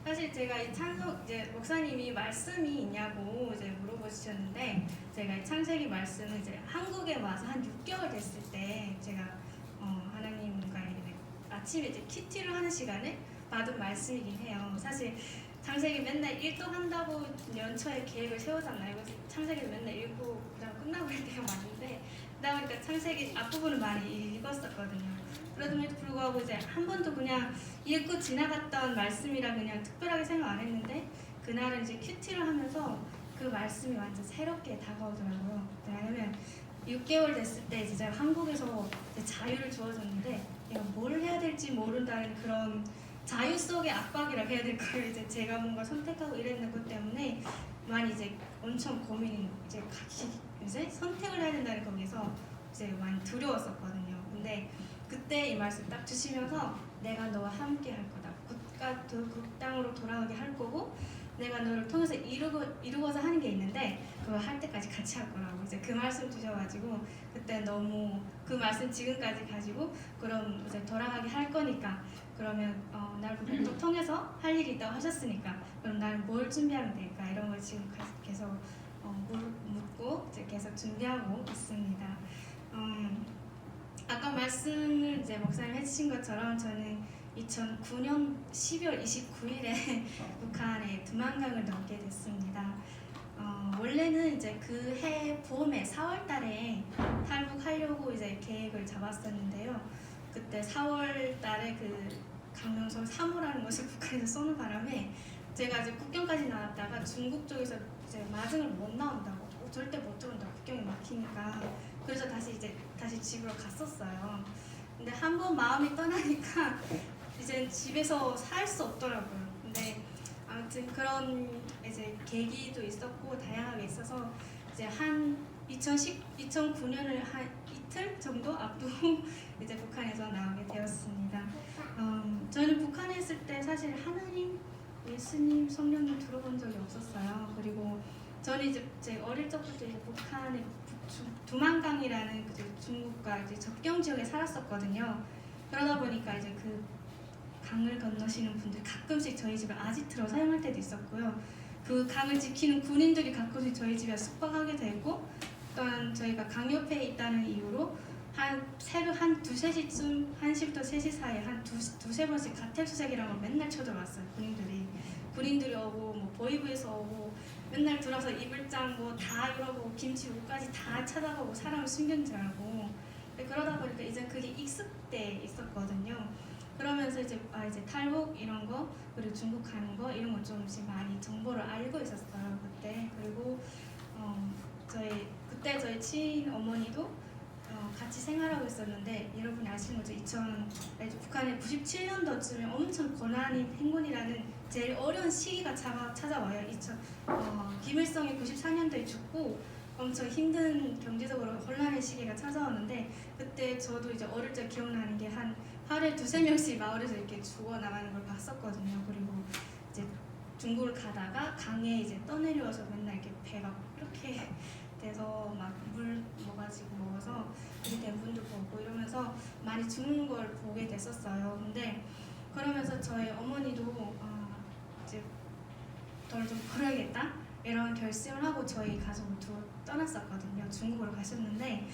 사실 제가 이 찬송 이제 목사님이 말씀이 있냐고 이제 물어보셨는데 제가 이 창세기 말씀은 이제 한국에 와서 한 6개월 됐을 때 제가 하나님과 이제 아침에 이제 큐티를 하는 시간에 받은 말씀이긴 해요. 사실 창세기 맨날 일독한다고 연초에 계획을 세우잖아요. 그래서 창세기를 맨날 읽고 그냥 끝나버릴 때가 많은데 그러다 보니까 창세기 앞부분을 많이 읽었었거든요. 그럼에도 불구하고 이제 한 번도 그냥 읽고 지나갔던 말씀이라 그냥 특별하게 생각 안 했는데 그날은 이제 큐티를 하면서 그 말씀이 완전 새롭게 다가오더라고요. 왜냐면 6개월 됐을 때 이제 제가 한국에서 이제 자유를 주어졌는데 내가 뭘 해야 될지 모른다는 그런 자유 속의 압박이라고 해야 될까요? 이제 제가 뭔가 선택하고 이랬는 것 때문에 많이 이제 엄청 고민이 이제 같이 이제 선택을 해야 된다는 거기서 이제 많이 두려웠었거든요. 근데 그때 이 말씀 딱 주시면서 내가 너와 함께 할 거다. 그 땅으로 돌아오게 할 거고 내가 너를 통해서 이루고자 하는 게 있는데 그거 할 때까지 같이 할 거라고 이제 그 말씀 주셔가지고 그때 너무 그 말씀 지금까지 가지고 그럼 이제 돌아가게 할 거니까 그러면 날 또 통해서 할 일이 있다고 하셨으니까 그럼 나는 뭘 준비하면 될까 이런 걸 지금 계속 묻고 이제 계속 준비하고 있습니다. 아까 말씀을 이제 목사님 해주신 것처럼 저는 2009년 12월 29일에 북한에 두만강을 넘게 됐습니다. 원래는 이제 그 해 봄에 4월달에 탈북하려고 이제 계획을 잡았었는데요. 그때 4월달에 그 강명성 3호라는 것을 북한에서 쏘는 바람에 제가 이제 국경까지 나왔다가 중국 쪽에서 이제 마증을 못 나온다고 절대 못 들어온다고 국경이 막히니까 그래서 다시 집으로 갔었어요. 근데 한 번 마음이 떠나니까 이제 집에서 살 수 없더라고요. 근데 아무튼 그런 이제 계기도 있었고 다양하게 있어서 이제 한 2009년을 한 이틀 정도 앞두고 이제 북한에서 나오게 되었습니다. 저는 북한에 있을 때 사실 하나님, 예수님, 성령님 들어본 적이 없었어요. 그리고 저는 이제 제 어릴 적부터 이제 북한의 두만강이라는 중국과 이제 접경 지역에 살았었거든요. 그러다 보니까 이제 그 강을 건너시는 분들이 가끔씩 저희 집을 아지트로 사용할 때도 있었고요. 그 강을 지키는 군인들이 가끔씩 저희 집에 숙박하게 되고 또한 저희가 강 옆에 있다는 이유로 새벽 한 2, 3시쯤 1시부터 3시 사이에 한 두세 번씩 가택수색이라는 걸 맨날 쳐들어왔어요. 군인들이 오고 뭐 보이부에서 오고 맨날 들어서 이불장 뭐 다 이러고 김치 옷까지 다 찾아가고 사람을 숨긴 줄 알고 그러다 보니까 이제 그게 익숙돼 있었거든요. 그러면서 이제 탈북 이런 거 그리고 중국 가는 거 이런 거 좀씩 많이 정보를 알고 있었어요 그때. 그리고 그때 저희 친어머니도 같이 생활하고 있었는데 여러분이 아시는 거죠? 북한의 97년도쯤에 엄청 고난인 행군이라는 제일 어려운 시기가 찾아와요. 김일성이 94년도에 죽고 엄청 힘든 경제적으로 혼란의 시기가 찾아오는데 그때 저도 이제 어릴 적 기억나는 게 한 하루에 2~3명씩 마을에서 이렇게 죽어나가는 걸 봤었거든요. 그리고 이제 중국을 가다가 강에 이제 떠내려와서 맨날 이렇게 배가 이렇게 돼서 막 물 먹어가지고 먹어서 그렇게 된 분도 보고 이러면서 많이 죽는 걸 보게 됐었어요. 근데 그러면서 저희 어머니도 이제 돈을 좀 벌어야겠다 이런 결심을 하고 저희 가족을 두고 떠났었거든요. 중국으로 가셨는데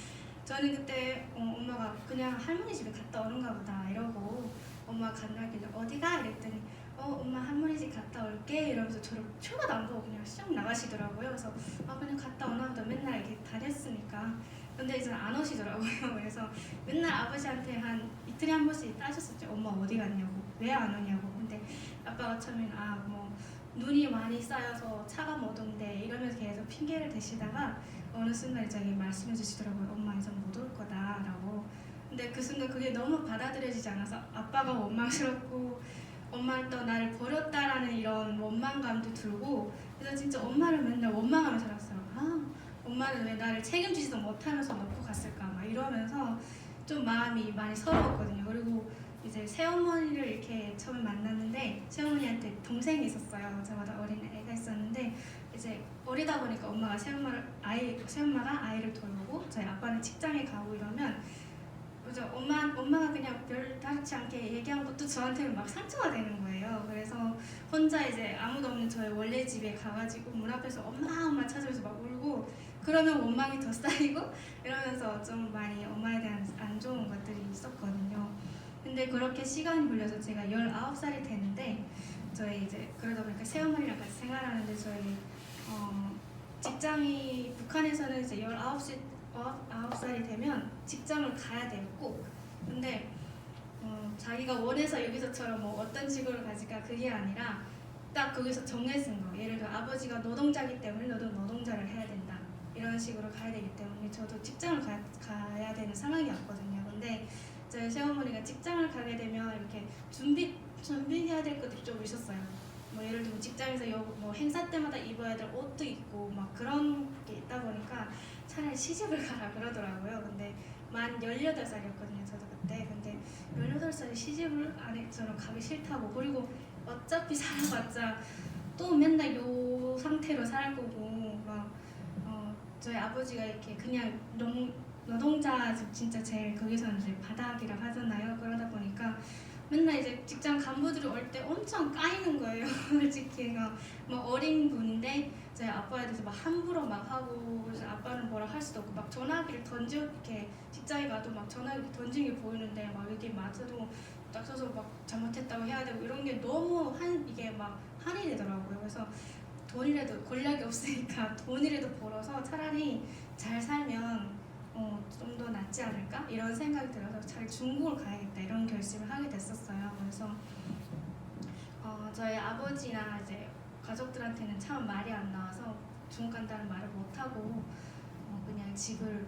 저는 그때 엄마가 그냥 할머니 집에 갔다 오는가 보다 이러고 엄마가 간다길래 어디가? 이랬더니 엄마 할머니 집 갔다 올게 이러면서 저를 초가도 안 보고 그냥 쑥 나가시더라고요. 그래서 그냥 갔다 오나 보다 맨날 이렇게 다녔으니까. 근데 이제 안 오시더라고요. 그래서 맨날 아버지한테 한 이틀에 한 번씩 따졌었죠. 엄마 어디 갔냐고, 왜 안 오냐고. 근데 아빠가 처음엔 뭐 눈이 많이 쌓여서 차가 못 온대 이러면서 계속 핑계를 대시다가 어느 순간 저기 말씀해 주시더라고요. 엄마 이제 못 올 거다라고. 근데 그 순간 그게 너무 받아들여지지 않아서 아빠가 원망스럽고 엄마는 또 나를 버렸다라는 이런 원망감도 들고 그래서 진짜 엄마를 맨날 원망하며 살았어요. 엄마는 왜 나를 책임지지도 못하면서 놓고 갔을까 막 이러면서 좀 마음이 많이 서러웠거든요. 그리고 이제 새어머니를 이렇게 처음 만났는데 새어머니한테 동생이 있었어요. 저보다 어린 애가 있었는데 이제 어리다 보니까 새엄마가 아이를 돌보고 저희 아빠는 직장에 가고 이러면 그죠? 엄마가 그냥 별 다르지 않게 얘기한 것도 저한테는 막 상처가 되는 거예요. 그래서 혼자 이제 아무도 없는 저의 원래 집에 가가지고 문 앞에서 엄마 찾으면서 막 울고 그러면 원망이 더 쌓이고 이러면서 좀 많이 엄마에 대한 안 좋은 것들이 있었거든요. 근데 그렇게 시간이 흘려서 제가 19살이 되는데 저희 이제 그러다 보니까 새어머니랑 같이 생활하는데 저희 직장이 북한에서는 이제 19살이 되면 직장을 가야 돼요, 꼭. 근데 자기가 원해서 여기서처럼 뭐 어떤 직업을 가질까 그게 아니라 딱 거기서 정해진 거. 예를 들어 아버지가 노동자기 때문에 너도 노동자를 해야 된다. 이런 식으로 가야 되기 때문에 저도 직장을 가야 되는 상황이 왔거든요. 근데 저희 새어머니가 직장을 가게 되면 이렇게 준비해야 될 것들이 좀 있었어요. 뭐 예를 들면 직장에서 뭐 행사 때마다 입어야 될 옷도 있고 막 그런 게 있다 보니까 차라리 시집을 가라 그러더라고요. 근데 만 18살이었거든요. 저도 그때. 근데 18살에 시집을 저는 가기 싫다고 그리고 어차피 살아봤자 또 맨날 요 상태로 살 거고 막 저희 아버지가 이렇게 그냥 노동자 진짜 제일 거기서는 이제 바닥이라 하잖아요. 그러다 보니까 맨날 이제 직장 간부들이 올 때 엄청 까이는 거예요. 솔직히 뭐 어린 분인데 저희 아빠에 대해서 막 함부로 막 하고 그래서 아빠는 뭐라 할 수도 없고 막 전화기를 던져 이렇게 직장에 가도 막 전화기 던지는 게 보이는데 막 이게 맞아도 딱 서서 막 잘못했다고 해야 되고 이런 게 너무 이게 막 한이 되더라고요. 그래서 돈이라도 권력이 없으니까 돈이라도 벌어서 차라리 잘 살면 좀 더 낫지 않을까 이런 생각이 들어서 차라리 중국을 가야겠다 이런 결심을 하게 됐었어요. 그래서 저희 아버지나 이제 가족들한테는 참 말이 안 나와서 중국 간다는 말을 못 하고 그냥 집을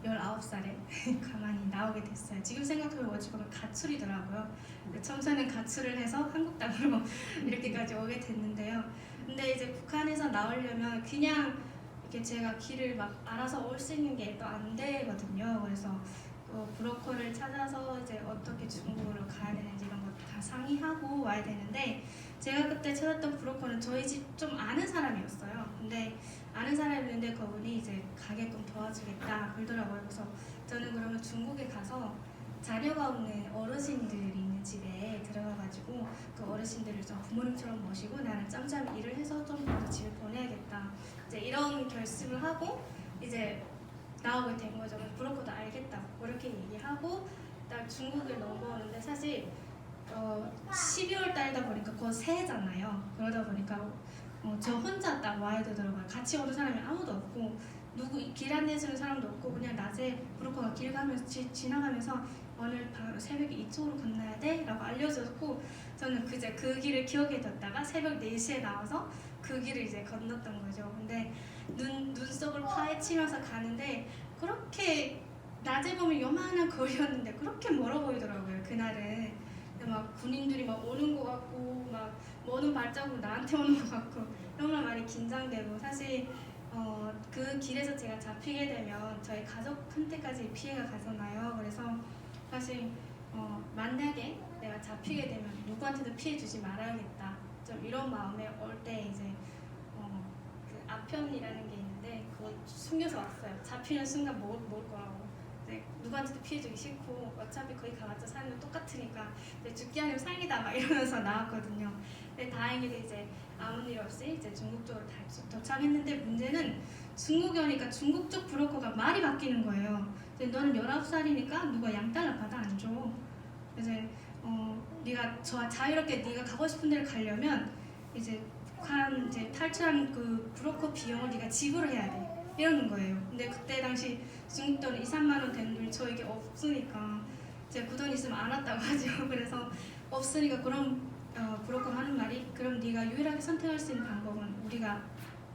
19살에 가만히 나오게 됐어요. 지금 생각해보면 어찌 보면 가출이더라고요. 처음에는 가출을 해서 한국 땅으로 이렇게까지 오게 됐는데요. 근데 이제 북한에서 나오려면 그냥 이렇게 제가 길을 막 알아서 올 수 있는 게 또 안 되거든요. 그래서 브로커를 찾아서 이제 어떻게 중국으로 가야 되는지 이런 거 다 상의하고 와야 되는데 제가 그때 찾았던 브로커는 저희 집 좀 아는 사람이었어요. 근데 아는 사람이었는데 그분이 이제 가게끔 도와주겠다 그러더라고요. 그래서 저는 그러면 중국에 가서 자녀가 없는 어르신들이 있는 집에 들어가가지고 그 어르신들을 좀 부모님처럼 모시고 나는 짬짬이 일을 해서 좀 더 집에 보내야겠다. 이제 이런 결심을 하고 이제 나오게 된 거죠. 브로커도 알겠다고 그렇게 얘기하고 딱 중국을 넘어오는데 사실 12월 달이다 보니까 곧 새해잖아요. 그러다 보니까 저 혼자 딱 와야 되더라고요. 같이 오는 사람이 아무도 없고 누구 길 안내해주는 사람도 없고 그냥 낮에 브로커가 길 가면서 지나가면서 오늘 바로 새벽에 이쪽으로 건너야 돼? 라고 알려줬고 저는 그제 그 길을 기억해 뒀다가 새벽 4시에 나와서 그 길을 이제 건넜던 거죠. 근데 눈속을 파헤치면서 가는데 그렇게 낮에 보면 요만한 거리였는데 그렇게 멀어 보이더라고요. 그날은 막 군인들이 막 오는 것 같고 막 모든 발자국 나한테 오는 것 같고 너무나 많이 긴장되고 사실 그 길에서 제가 잡히게 되면 저희 가족한테까지 피해가 가잖아요. 그래서 사실 만약에 내가 잡히게 되면 누구한테도 피해 주지 말아야겠다. 좀 이런 마음에 올 때 이제 그 아편이라는 게 있는데 그거 숨겨서 왔어요. 잡히는 순간 먹을 거라고. 누구한테도 피해주기 싫고 어차피 거기 가봤자 사는 건 똑같으니까 죽기 아니면 살기다 막 이러면서 나왔거든요. 근데 다행히도 이제 아무 일 없이 이제 중국 쪽으로 도착했는데 문제는 중국에 오니까 중국 쪽 브로커가 말이 바뀌는 거예요. 이제 너는 19살이니까 누가 양달러 받아 안 줘. 이제 네가 자유롭게 네가 가고 싶은 데를 가려면 이제 북한 이제 탈출한 그 브로커 비용을 네가 지불을 해야 돼. 이러는 거예요. 근데 그때 당시 중국 돈 2, 3만 원 되는 돈이 저에게 없으니까 제가 그 돈 있으면 안 왔다고 하죠. 그래서 없으니까 그럼 브로커가 하는 말이 그럼 네가 유일하게 선택할 수 있는 방법은 우리가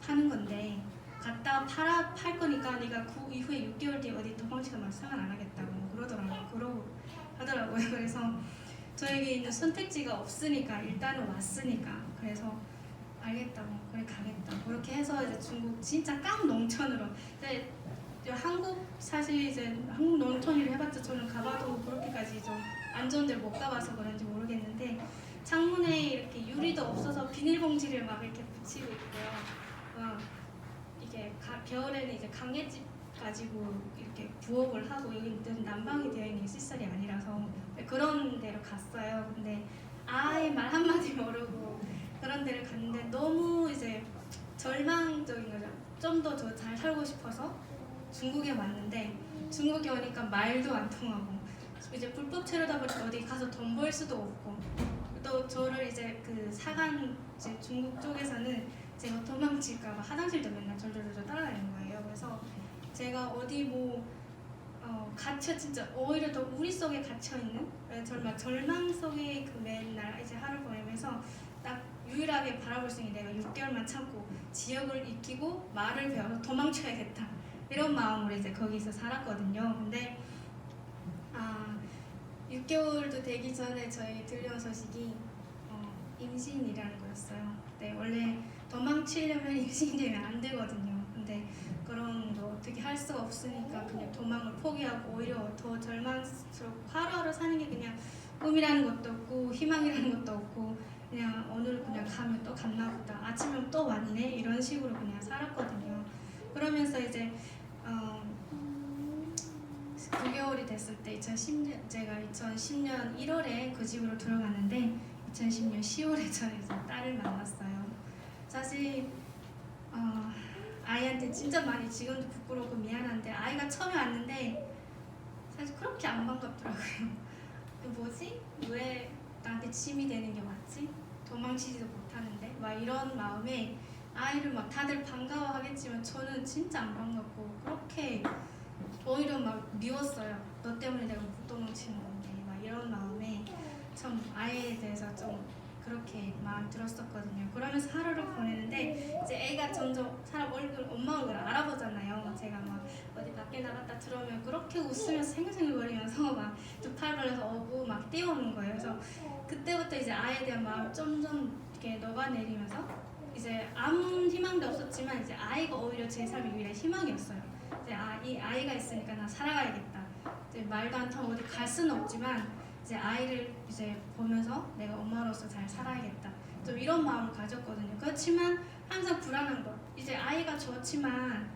파는 건데 갖다 팔 거니까 네가 그 이후에 6개월 뒤에 어디 도망치든 말 상관 안 하겠다고 그러고 하더라고요. 그래서 저에게 있는 선택지가 없으니까 일단은 왔으니까 그래서 알겠다고 그래 가겠다 그렇게 해서 이제 중국 진짜 깡 농촌으로 이제 한국 사실 이제 한국 농촌 일을 해봤자 저는 가봐도 그렇게까지 좀 안 좋은 데를 못 가봐서 그런지 모르겠는데 창문에 이렇게 유리도 없어서 비닐봉지를 막 이렇게 붙이고 있고요. 이게 겨울에는 이제 강갯집 가지고 이렇게 부엌을 하고 여기는 난방이 되어 있는 시설이 아니라서 그런 데로 갔어요. 근데 아예 말 한마디 모르고 그런 데를 갔는데 너무 이제 절망적인 거죠. 좀 더 저 잘 살고 싶어서 중국에 왔는데 중국에 오니까 말도 안 통하고 이제 불법 체류다 보니까 어디 가서 돈 벌 수도 없고 또 저를 이제 그 사간 이제 중국 쪽에서는 제가 도망칠까봐 화장실도 맨날 절절절절 따라다니는 거예요. 그래서 제가 어디 뭐 갇혀 진짜 오히려 더 우리 속에 갇혀 있는 정말 절망 속에 그 맨날 이제 하루 보내면서 딱 유일하게 바라볼 수 있는 내가 6개월만 참고 지역을 익히고 말을 배워서 도망쳐야겠다 이런 마음으로 이제 거기서 살았거든요. 근데 6개월도 되기 전에 저희 들려온 소식이 임신이라는 거였어요. 네, 원래 도망치려면 임신되면 안 되거든요. 근데 그런 거 어떻게 할 수가 없으니까 그냥 도망을 포기하고 오히려 더 절망스럽고 하루하루 사는 게 그냥 꿈이라는 것도 없고 희망이라는 것도 없고 그냥 오늘 그냥 가면 또 갔나 보다 아침이면 또 왔네 이런 식으로 그냥 살았거든요. 그러면서 이제 9개월이 됐을 때 2010년 제가 2010년 1월에 그 집으로 들어갔는데 2010년 10월에 저는 이제 딸을 만났어요. 사실 아이한테 진짜 많이 지금도 부끄럽고 미안한데 아이가 처음에 왔는데 사실 그렇게 안 반갑더라고요. 뭐지? 왜 나한테 짐이 되는 게 맞지? 도망치지도 못하는데 막 이런 마음에 아이를 막 다들 반가워하겠지만 저는 진짜 안 반갑고 그렇게 오히려 막 미웠어요. 너 때문에 내가 못 도망치는 건데 막 이런 마음에 참 아이에 대해서 좀 그렇게 마음 들었었거든요. 그러면서 하루를 보내는데 이제 애가 점점 사람 얼굴 엄마 얼굴 알아보잖아요. 제가 막 어디 밖에 나갔다 들어오면 그렇게 웃으면서 생글생글거리면서 막 두 팔 벌려서 오고 막 뛰어오는 거예요. 그래서 그때부터 이제 아이에 대한 마음 점점 이렇게 녹아내리면서 이제 아무 희망도 없었지만 이제 아이가 오히려 제 삶의 유일한 희망이었어요. 이제 이 아이가 있으니까 나 살아가야겠다. 이제 말도 안 통하고 어디 갈 수는 없지만 이제 아이를 이제 보면서 내가 엄마로서 잘 살아야겠다. 좀 이런 마음을 가졌거든요. 그렇지만 항상 불안한 거. 이제 아이가 좋지만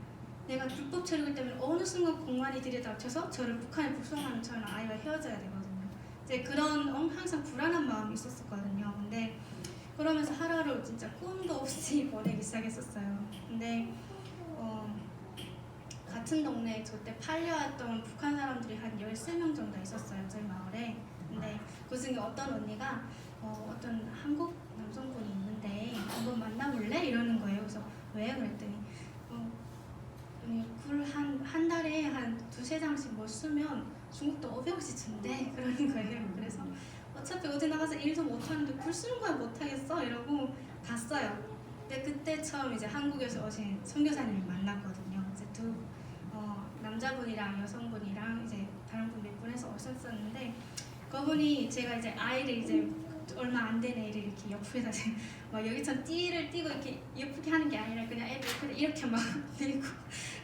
내가 불법 체류기 때문에 어느 순간 공안이 들이닥쳐서 저를 북한에 북송하는 저는 아이와 헤어져야 되거든요. 이제 그런 항상 불안한 마음이 있었거든요. 근데 그러면서 하루하루 진짜 꿈도 없이 보내기 시작했었어요. 근데 같은 동네에 저때 팔려왔던 북한 사람들이 한 13명 정도 있었어요. 저희 마을에. 근데 그 중에 어떤 언니가 어떤 한국 남성분이 있는데 한번 만나볼래? 이러는 거예요. 그래서 왜? 그랬더니 굴 한 달에 한 두세 장씩 뭐 쓰면 중국도 500원씩 준대 그러는 거예요. 그래서 어차피 어디 나가서 일도 못하는데 굴 쓰는 거야 못하겠어? 이러고 갔어요. 근데 그때 처음 이제 한국에서 오신 선교사님을 만났거든요. 이제 두 남자분이랑 여성분이랑 이제 다른 분 몇 분에서 오셨었는데 그분이 제가 이제 아이를 이제 얼마 안 된 애를 이렇게 옆에다 막 여기처럼 띠를 띠고 이렇게 예쁘게 하는 게 아니라 그냥 애를 그냥 이렇게 막 들고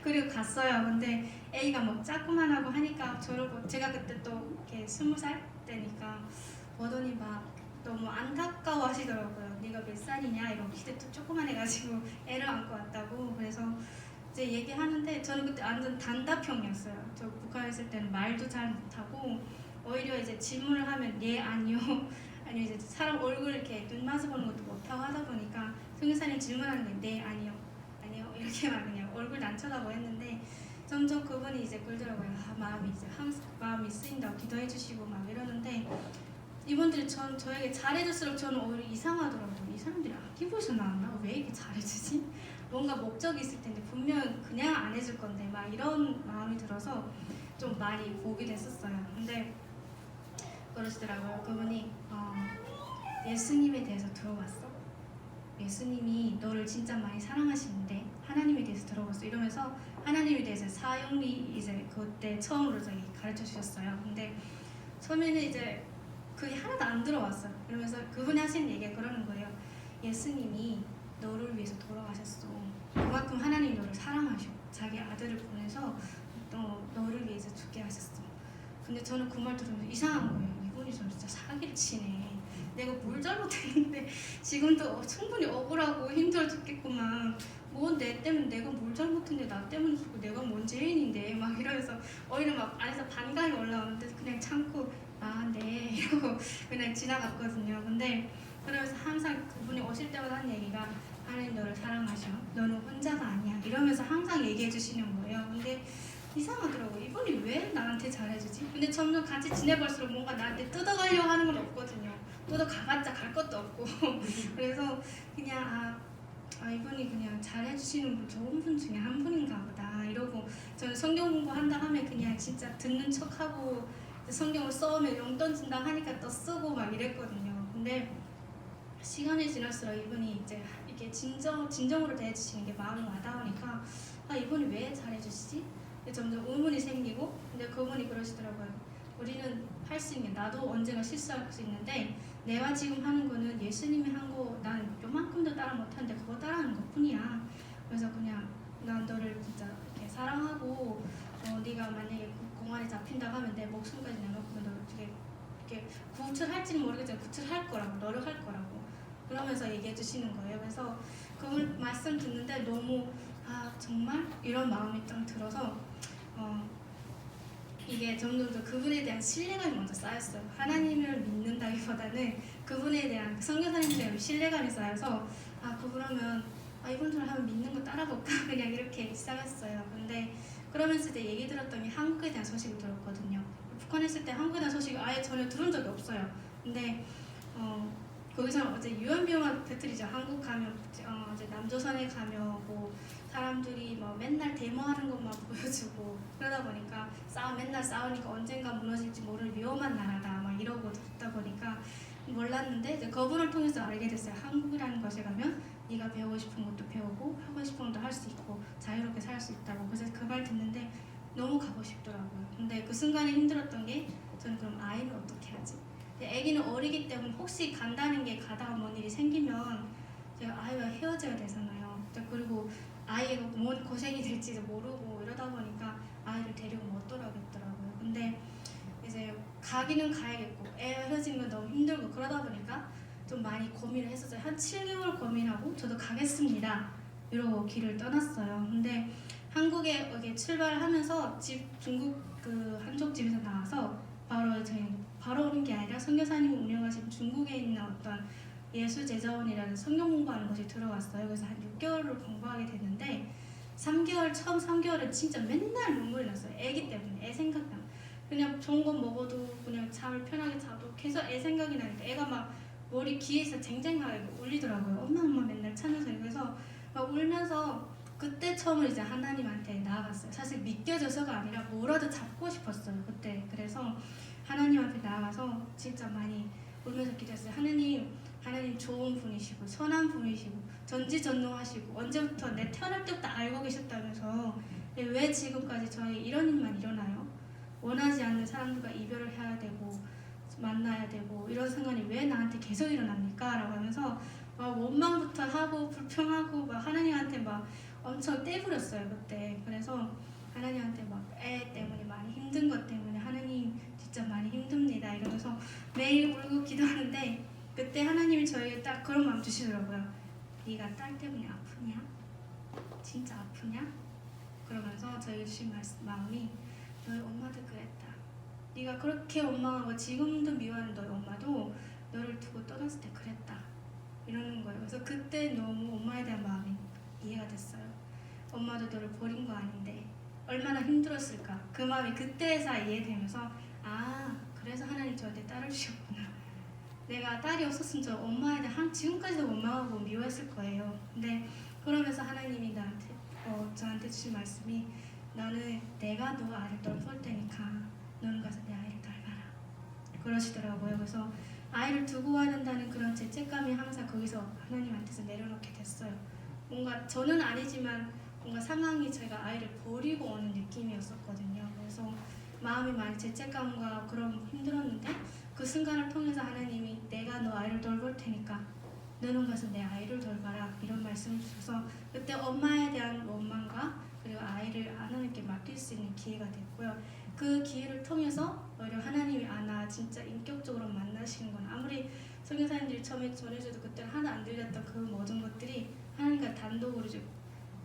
그리고 갔어요. 근데 애가 뭐 짜꾸만하고 하니까 저를 제가 그때 또 이렇게 20살 때니까 보더니 막 너무 안타까워 하시더라고요. 네가 몇 살이냐 이러고 기대도 조그만 해가지고 애를 안고 왔다고. 그래서 이제 얘기하는데 저는 그때 완전 단답형이었어요. 저 북한에 있을 때는 말도 잘 못하고 오히려 이제 질문을 하면 예 아니요 아니요 이제 사람 얼굴 이렇게 눈 마주 보는 것도 못하고 하다 보니까 선교사님 질문하는 게 네 아니요 아니요 이렇게만 그냥 얼굴도 안 쳐다보고 했는데 점점 그분이 이제 그러더라고요. 마음이 이제 항상 마음이 쓰인다고 기도해 주시고 막 이러는데 이분들이 저에게 잘해줄수록 저는 오히려 이상하더라고요. 이 사람들이 악기부에서 나왔나? 왜 이렇게 잘해주지? 뭔가 목적이 있을 텐데 분명 그냥 안 해줄 건데 막 이런 마음이 들어서 좀 많이 보게 됐었어요. 근데 그러시더라고요. 그분이 예수님에 대해서 들어봤어? 예수님이 너를 진짜 많이 사랑하시는데 하나님에 대해서 들어봤어? 이러면서 하나님에 대해서 사형리 이제 그때 처음으로 저기 가르쳐 주셨어요. 근데 처음에는 이제 그게 하나도 안 들어왔어요. 그러면서 그분이 하시는 얘기가 그러는 거예요. 예수님이 너를 위해서 돌아가셨어. 그만큼 하나님이 너를 사랑하셔. 자기 아들을 보내서 너를 위해서 죽게 하셨어. 근데 저는 그 말 들으면서 이상한 거예요. 이분이 좀 진짜 사기를 치네. 내가 뭘 잘못했는데 지금도 충분히 억울하고 힘들어 죽겠구만. 뭐 내 때문에 내가 뭘 잘못했는데 나 때문에 죽고 내가 뭔 죄인인데 막 이러면서 어이는 막 안에서 반감이 올라오는데 그냥 참고 아 네 이러고 그냥 지나갔거든요. 근데 그러면서 항상 그분이 오실 때마다 하는 얘기가 하나님 너를 사랑하셔. 너는 혼자가 아니야. 이러면서 항상 얘기해 주시는 거예요. 근데 이상하더라고요. 이분이 왜 나한테 잘해주지? 근데 점점 같이 지내볼수록 뭔가 나한테 뜯어가려고 하는 건 없거든요. 뜯어가봤자 갈 것도 없고. 그래서 그냥 이분이 그냥 잘해주시는 분, 좋은 분 중에 한 분인가 보다 이러고 저는 성경 공부한다 하면 그냥 진짜 듣는 척하고 성경을 써오면 용돈 준다 하니까 또 쓰고 막 이랬거든요. 근데 시간이 지날수록 이분이 이제 이렇게 진정으로 대해주시는 게 마음이 와닿으니까 이분이 왜 잘해주시지? 점점 의문이 생기고 근데 그분이 그러시더라고요. 우리는 할 수 있는 게 나도 언젠가 실수할 수 있는데 내가 지금 하는 거는 예수님이 한 거 난 요만큼도 따라 못하는데 그거 따라하는 것 뿐이야. 그래서 그냥 난 너를 진짜 이렇게 사랑하고 네가 만약에 공안에 잡힌다고 하면 내 목숨까지 내놓고 너 이렇게 구출할지는 모르겠지만 구출할 거라고 너를 거라고 그러면서 얘기해 주시는 거예요. 그래서 그 말씀 듣는데 너무 정말 이런 마음이 좀 들어서 이게 점점 더 그분에 대한 신뢰감이 먼저 쌓였어요. 하나님을 믿는다기보다는 그분에 대한 선교사님에 대한 신뢰감이 쌓여서 그러면 이분들 하면 믿는 거 따라볼까 그냥 이렇게 시작했어요. 근데 그러면서 이제 얘기 들었던 게 한국에 대한 소식을 들었거든요. 북한에 있을 때 한국에 대한 소식을 아예 전혀 들은 적이 없어요. 근데 거기서는 어제 유언비어만 터뜨리죠. 한국 가면 이제 남조선에 가면 뭐 사람들이 뭐 맨날 데모하는 것만 보여주고 그러다 보니까 맨날 싸우니까 언젠가 무너질지 모를 위험한 나라다 막 이러고 듣다 보니까 몰랐는데 이제 그분을 통해서 알게 됐어요. 한국이라는 곳에 가면 네가 배우고 싶은 것도 배우고 하고 싶은 것도 할 수 있고 자유롭게 살 수 있다고. 그래서 그 말 듣는데 너무 가고 싶더라고요. 근데 그 순간에 힘들었던 게 저는 그럼 아이는 어떻게 하지? 아기는 어리기 때문에 혹시 간다는 게 가다가 뭔 일이 생기면 제가 아이와 헤어져야 되잖아요. 그리고 아이가 뭔 고생이 될지도 모르고 이러다 보니까 아이를 데리고 못 돌아오겠더라고요. 근데 이제 가기는 가야겠고 애 헤어지는 건 너무 힘들고 그러다 보니까 좀 많이 고민을 했었어요. 한 7개월 고민하고 저도 가겠습니다 이러고 길을 떠났어요. 근데 한국에 여기 출발을 하면서 중국 그 한쪽 집에서 나와서 바로 오는 게 아니라 선교사님이 운영하신 중국에 있는 어떤 예수제자원이라는 성경 공부하는 곳에 들어갔어요. 그래서 한 6개월을 공부하게 됐는데 처음 3개월은 진짜 맨날 눈물이 났어요. 애기 때문에 애 생각나. 그냥 좋은 건 먹어도 그냥 잠을 편하게 자도 계속 애 생각이 나니까 애가 막 머리 귀에서 쟁쟁하게 울리더라고요. 엄마 맨날 찾아서. 그래서 막 울면서 그때 처음으로 이제 하나님한테 나아갔어요. 사실 믿겨져서가 아니라 뭐라도 잡고 싶었어요. 그때. 그래서 하나님 앞에 나아가서 진짜 많이 울면서 기도했어요. 하나님 좋은 분이시고 선한 분이시고 전지전능하시고 언제부터 내 태어날 때부터 알고 계셨다면서 왜 지금까지 저희 이런 일만 일어나요? 원하지 않는 사람들과 이별을 해야 되고 만나야 되고 이런 상황이 왜 나한테 계속 일어납니까? 라고 하면서 막 원망부터 하고 불평하고 막 하나님한테 막 엄청 떼부렸어요 그때. 그래서 하나님한테 막 애 때문에 많이 힘든 것 때문에 하나님 진짜 많이 힘듭니다 이러면서 매일 울고 기도하는데 그때 하나님이 저에게 딱 그런 마음 주시더라고요. 네가 딸 때문에 아프냐? 진짜 아프냐? 그러면서 저에게 주신 마음이 너희 엄마도 그랬다. 네가 그렇게 원망하고 지금도 미워하는 너희 엄마도 너를 두고 떠났을 때 그랬다. 이러는 거예요. 그래서 그때 너무 엄마에 대한 마음이 이해가 됐어요. 엄마도 너를 버린 거 아닌데 얼마나 힘들었을까. 그 마음이 그때서야 이해되면서 그래서 하나님 저한테 딸을 주셨구나. 내가 딸이 없었으면 저 엄마에 대해 지금까지도 원망하고 미워했을 거예요. 근데 그러면서 하나님이 저한테 주신 말씀이 너는 내가 너 아이를 돌볼 테니까 너는 가서 내 아이를 돌봐라 그러시더라고요. 그래서 아이를 두고 와야 된다는 그런 죄책감이 항상 거기서 하나님한테서 내려놓게 됐어요. 뭔가 저는 아니지만 뭔가 상황이 제가 아이를 버리고 오는 느낌이었었거든요. 그래서 마음이 많이 죄책감과 그런 힘들었는데 그 순간을 통해서 하나님이 내가 너 아이를 돌볼 테니까 너는 가서 내 아이를 돌봐라 이런 말씀을 주셔서 그때 엄마에 대한 원망과 그리고 아이를 하나님께 맡길 수 있는 기회가 됐고요. 그 기회를 통해서 오히려 하나님이 나 진짜 인격적으로 만나시는 건 아무리 선교사님들이 처음에 전해줘도 그때는 하나 안 들렸던 그 모든 것들이 하나님과 단독으로 이제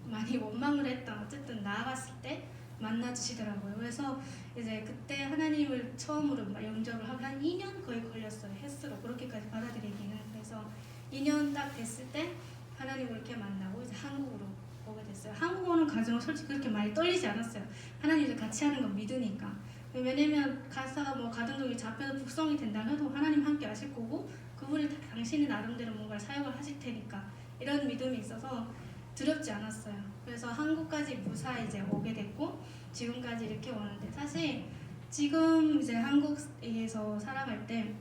많이 원망을 했던 어쨌든 나아갔을 때 만나주시더라고요. 그래서 이제 그때 하나님을 처음으로 영접을 하고 한 2년 거의 걸렸어요. 횟수로 그렇게까지 받아들이기는. 그래서 2년 딱 됐을 때 하나님을 이렇게 만나고 이제 한국으로 오게 됐어요. 한국 오는 과정은 솔직히 그렇게 많이 떨리지 않았어요. 하나님을 같이 하는 거 믿으니까. 왜냐면 가사가 뭐 가등동이 잡혀서 북성이 된다 해도 하나님 함께 하실 거고 그분이 당신이 나름대로 뭔가를 사역을 하실 테니까 이런 믿음이 있어서 두렵지 않았어요. 그래서 한국까지 무사히 이제 오게 됐고 지금까지 이렇게 오는데 사실 지금 이제 한국에서 살아갈 때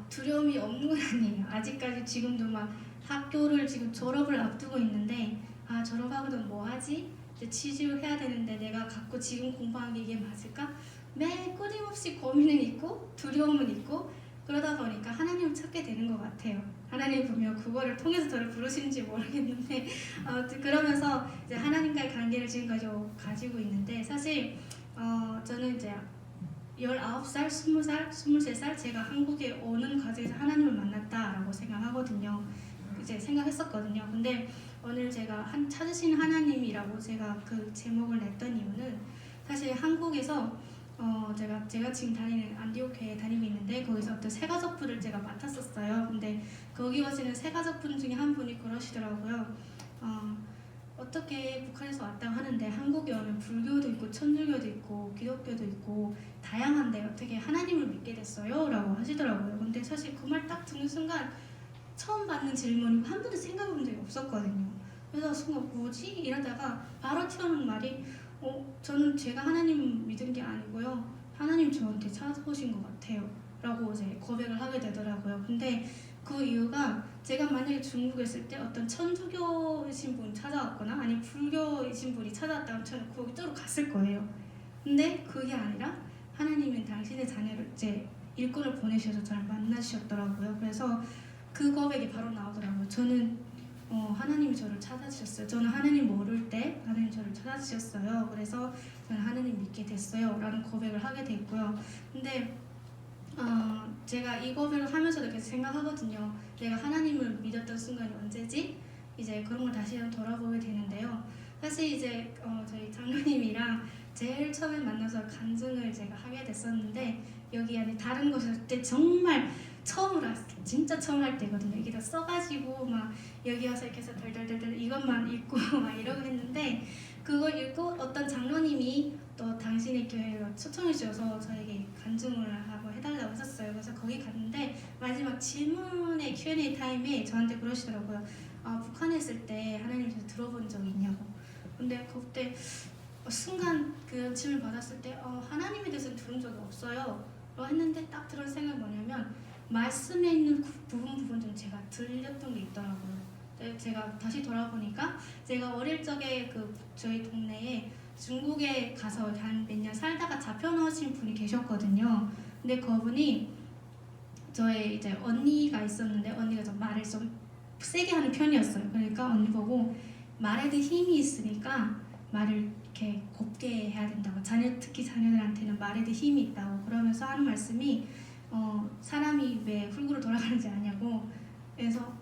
두려움이 없는 건 아니에요. 아직까지 지금도 막 학교를 지금 졸업을 앞두고 있는데 졸업하고는 뭐 하지? 이제 취직을 해야 되는데 내가 갖고 지금 공부하는 게 이게 맞을까? 매 끊임없이 고민은 있고 두려움은 있고 그러다 보니까 하나님을 찾게 되는 것 같아요. 하나님 보면 그거를 통해서 저를 부르시는지 모르겠는데 그러면서 이제 하나님과의 관계를 지금까지 가지고 있는데 사실 저는 이제 19살, 20살, 23살 제가 한국에 오는 과정에서 하나님을 만났다라고 생각하거든요. 이제 생각했었거든요. 근데 오늘 제가 찾으신 하나님이라고 제가 그 제목을 냈던 이유는 사실 한국에서 제가 지금 다니는 안디옥교회에 다니고 있는데 거기서 어떤 새가족부를 제가 맡았었어요. 근데 거기 오시는 새가족분 중에 한 분이 그러시더라고요. 어떻게 북한에서 왔다고 하는데 한국에 오면 불교도 있고 천주교도 있고 기독교도 있고 다양한데 어떻게 하나님을 믿게 됐어요? 라고 하시더라고요. 근데 사실 그 말 딱 듣는 순간 처음 받는 질문이고 한 번도 생각해 본 적이 없었거든요. 그래서 순간 뭐지? 이러다가 바로 튀어나오는 말이 저는 제가 하나님 믿은 게 아니고요. 하나님 저한테 찾아오신 것 같아요. 라고 이제 고백을 하게 되더라고요. 근데 그 이유가 제가 만약에 중국에 있을 때 어떤 천주교이신 분이 찾아왔거나 아니 불교이신 분이 찾아왔다면 저는 그쪽으로 갔을 거예요. 근데 그게 아니라 하나님은 당신의 자녀를 이제 일꾼을 보내셔서 저를 만나주셨더라고요. 그래서 그 고백이 바로 나오더라고요. 저는 하나님이 저를 찾아주셨어요. 저는 하나님 모를 때 하나님 저를 찾아주셨어요. 그래서 저는 하나님 믿게 됐어요. 라는 고백을 하게 됐고요. 근데 제가 이 고백을 하면서도 계속 생각하거든요. 내가 하나님을 믿었던 순간이 언제지? 이제 그런 걸 다시 한번 돌아보게 되는데요. 사실 이제 저희 장로님이랑 제일 처음에 만나서 간증을 제가 하게 됐었는데 여기 안에 다른 곳에서 그때 정말 처음으로 진짜 처음 할 때거든요. 여기다 써가지고 막 여기 와서 이렇게 해서 덜덜덜덜 이것만 읽고 막 이러고 했는데 그걸 읽고 어떤 장로님이 또 당신의 교회로 초청해 주셔서 저에게 간증을 하고 해달라고 하셨어요. 그래서 거기 갔는데 마지막 질문의 Q&A 타임에 저한테 그러시더라고요. 북한에 있을 때 하나님 저 들어본 적이 있냐고. 근데 그때 순간 그 질문 받았을 때 하나님에 대해서는 들은 적이 없어요. 했는데 딱 들은 생각이 뭐냐면 말씀에 있는 부분 좀 제가 들렸던 게 있더라고요. 제가 다시 돌아보니까 제가 어릴 적에 저희 동네에 중국에 가서 한 몇 년 살다가 잡혀 넣으신 분이 계셨거든요. 근데 그분이 저의 이제 언니가 있었는데 언니가 좀 말을 좀 세게 하는 편이었어요. 그러니까 언니 보고 말에도 힘이 있으니까 말을 이렇게 곱게 해야 된다고 특히 자녀들한테는 말에도 힘이 있다고 그러면서 하는 말씀이 사람이 왜 흙으로 돌아가는지 아냐고 그래서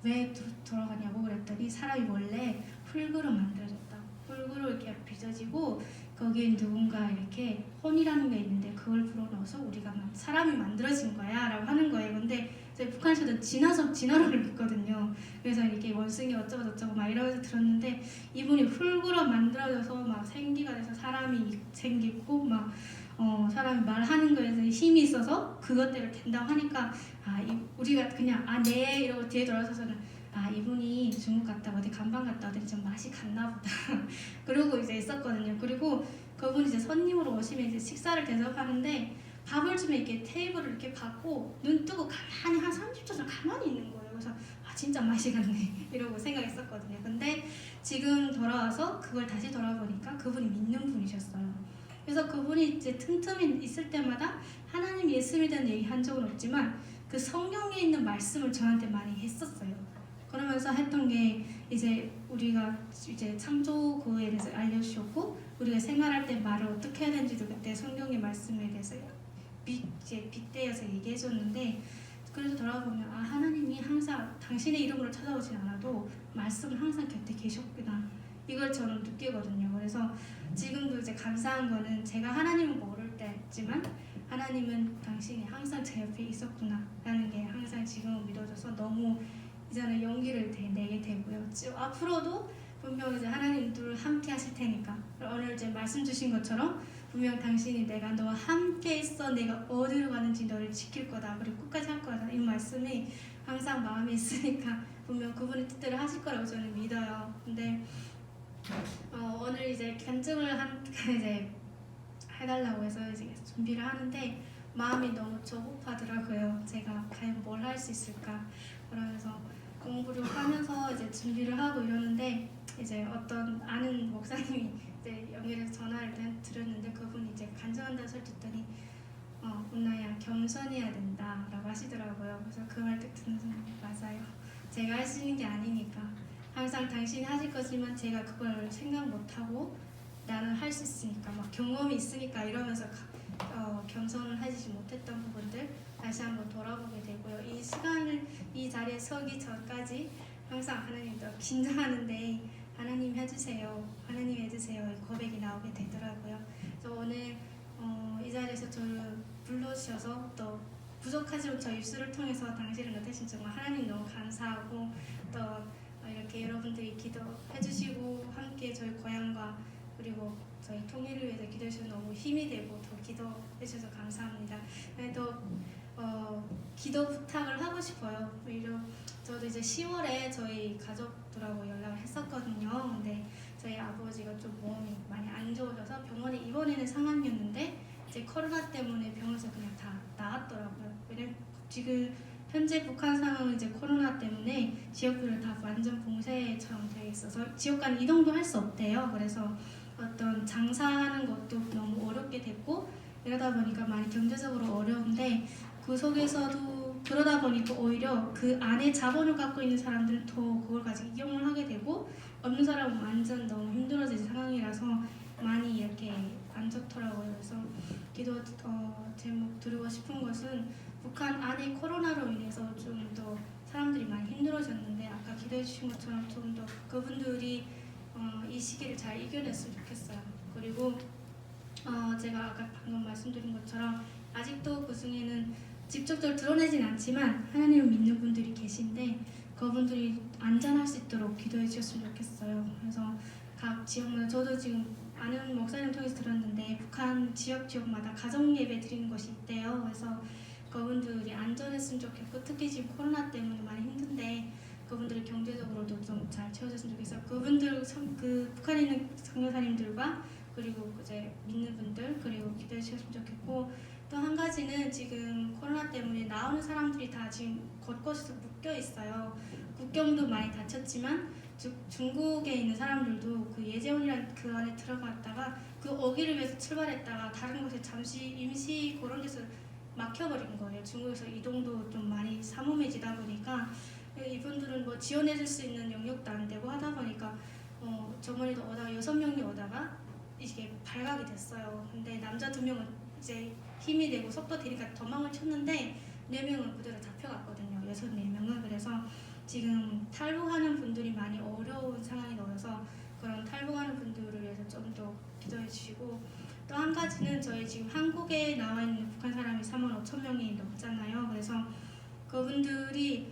왜 돌아가냐고 그랬더니 사람이 원래 흙으로 만들어졌다. 흙으로 이렇게 빚어지고 거기에 누군가 이렇게 혼이라는 게 있는데 그걸 불어넣어서 우리가 사람이 만들어진 거야 라고 하는 거예요. 근데 저희 북한에서도 진화론을 믿거든요. 그래서 이게 원숭이 어쩌고 저쩌고 막 이러면서 들었는데 이분이 흙으로 만들어져서 막 생기가 돼서 사람이 생기고 막 사람이 말하는 거에서 힘이 있어서 그것대로 된다고 하니까 우리가 그냥 네 이러고 뒤에 돌아서서는 이분이 중국 갔다 어디 간방 갔다 어디 좀 맛이 갔나 보다 그러고 이제 있었거든요. 그리고 그분이 이제 손님으로 오시면 이제 식사를 대접하는데 밥을 주면 이렇게 테이블을 이렇게 받고 눈 뜨고 가만히 한 30초 정도 가만히 있는 거예요. 그래서 진짜 맛이 갔네 이러고 생각했었거든요. 근데 지금 돌아와서 그걸 다시 돌아보니까 그분이 믿는 분이셨어요. 그래서 그분이 이제 틈틈이 있을 때마다 하나님 예수 믿는 얘기 한 적은 없지만 그 성경에 있는 말씀을 저한테 많이 했었어요. 그러면서 했던 게 이제 우리가 이제 창조구에 대해서 알려주셨고 우리가 생활할 때 말을 어떻게 해야 되는지도 그때 성경의 말씀에 대해서 이제 빗대어서 얘기해줬는데 그래서 돌아보면 아 하나님이 항상 당신의 이름으로 찾아오진 않아도 말씀은 항상 곁에 계셨구나 이걸 저는 느끼거든요. 그래서 지금도 이제 감사한 거는 제가 하나님을 모를 때지만 하나님은 당신이 항상 제 옆에 있었구나 라는 게 항상 지금은 믿어져서 너무 이제는 용기를 내게 되고요. 앞으로도 분명 이제 하나님 늘 함께 하실 테니까 오늘 이제 말씀 주신 것처럼 분명 당신이 내가 너와 함께 있어 내가 어디로 가는지 너를 지킬 거다 그리고 끝까지 할 거다 이 말씀이 항상 마음에 있으니까 분명 그분의 뜻대로 하실 거라고 저는 믿어요. 근데 오늘 이제 간증을 이제 해달라고 해서 이제 준비를 하는데 마음이 너무 조급하더라고요. 제가 과연 뭘 할 수 있을까 그러면서 공부를 하면서 이제 준비를 하고 이러는데 이제 어떤 아는 목사님이 이제 연결해서 전화를 드렸는데 그분이 이제 간증한다고 소리 듣더니 은나야 겸손해야 된다라고 하시더라고요. 그래서 그 말 듣는 순간 맞아요. 제가 할 수 있는 게 아니니까 항상 당신이 하실 거지만 제가 그걸 생각 못하고 나는 할 수 있으니까 막 경험이 있으니까 이러면서 겸손을 하지 못했던 부분들 다시 한번 돌아보게 되고요. 이 시간을 이 자리에 서기 전까지 항상 하나님도 긴장하는데 하나님 해주세요, 하나님 해주세요 고백이 나오게 되더라고요. 그래서 오늘 이 자리에서 저를 불러주셔서 또 부족하지만 저 입술을 통해서 당신을 대신 정말 하나님 너무 감사하고 또 이렇게 여러분들이 기도해주시고 함께 저희 고향과 그리고 저희 통일을 위해서 기도해주셔서 너무 힘이 되고 더 기도해주셔서 감사합니다. 또 기도 부탁을 하고 싶어요. 저도 이제 10월에 저희 가족들하고 연락을 했었거든요. 근데 저희 아버지가 좀 몸이 많이 안 좋아져서 병원에 입원하는 상황이었는데 이제 코로나 때문에 병원에서 그냥 다 나왔더라고요. 왜냐면 지금 현재 북한 상황은 이제 코로나 때문에 지역들을 다 완전 봉쇄처럼 되어 있어서 지역 간 이동도 할 수 없대요. 그래서 어떤 장사하는 것도 너무 어렵게 됐고 이러다 보니까 많이 경제적으로 어려운데 그 속에서도 그러다 보니까 오히려 그 안에 자본을 갖고 있는 사람들은 더 그걸 가지고 이용을 하게 되고 없는 사람은 완전 너무 힘들어진 상황이라서 많이 이렇게 안 좋더라고요. 그래서 기도 제목 드리고 싶은 것은 북한 안에 코로나로 인해서 좀 더 사람들이 많이 힘들어졌는데 아까 기도해 주신 것처럼 좀 더 그분들이 이 시기를 잘 이겨냈으면 좋겠어요. 그리고 제가 아까 방금 말씀드린 것처럼 아직도 그 중에는 직접적으로 드러내진 않지만 하나님을 믿는 분들이 계신데 그분들이 안전할 수 있도록 기도해 주셨으면 좋겠어요. 그래서 각 지역마다 저도 지금 아는 목사님 통해서 들었는데 북한 지역마다 가정 예배 드리는 것이 있대요. 그래서 그분들이 안전했으면 좋겠고 특히 지금 코로나 때문에 많이 힘든데 그분들이 경제적으로도 좀 잘 채워졌으면 좋겠어요. 그분들 그 북한에 있는 선교사님들과 그리고 이제 믿는 분들 그리고 기도해 주셨으면 좋겠고 또 한 가지는 지금 코로나 때문에 나오는 사람들이 다 지금 곳곳에서 묶여 있어요. 국경도 많이 닫혔지만 중국에 있는 사람들도 그 예재원이라는 그 안에 들어갔다가 그 어기를 위해서 출발했다가 다른 곳에 잠시 임시 그런 데서 막혀버린 거예요. 중국에서 이동도 좀 많이 삼엄해지다 보니까 이분들은 뭐 지원해줄 수 있는 영역도 안 되고 하다 보니까 저번에도 오다가 6명이 오다가 이게 발각이 됐어요. 근데 남자 2명은 이제 힘이 되고 속도 되니까 도망을 쳤는데 4명은 그대로 잡혀갔거든요. 64명은. 그래서 지금 탈북하는 분들이 많이 어려운 상황이 놓여서 그런 탈북하는 분들을 위해서 좀 더 기도해 주시고 또 한 가지는 저희 지금 한국에 나와 있는 북한 사람이 3만 5천 명이 넘잖아요. 그래서 그분들이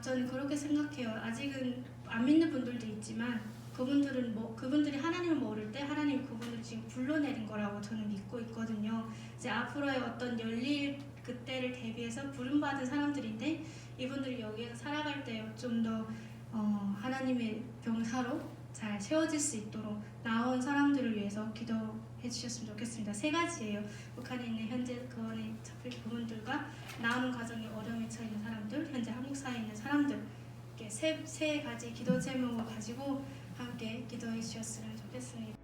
저는 그렇게 생각해요. 아직은 안 믿는 분들도 있지만 그분들이 하나님을 모를 때 하나님이 그분들을 지금 불러내린 거라고 저는 믿고 있거든요. 이제 앞으로의 어떤 열릴 그때를 대비해서 부름받은 사람들인데 이분들이 여기에서 살아갈 때 좀 더 하나님의 병사로 잘 세워질 수 있도록 나온 사람들을 위해서 기도해 주셨으면 좋겠습니다. 3가지예요. 북한에 있는 현재 그 안에 잡힐 부분들과 나오는 과정에 어려움에 처해 있는 사람들, 현재 한국 사회에 있는 사람들 이렇게 세 가지 기도 제목을 가지고 함께 기도해 주셨으면 좋겠습니다.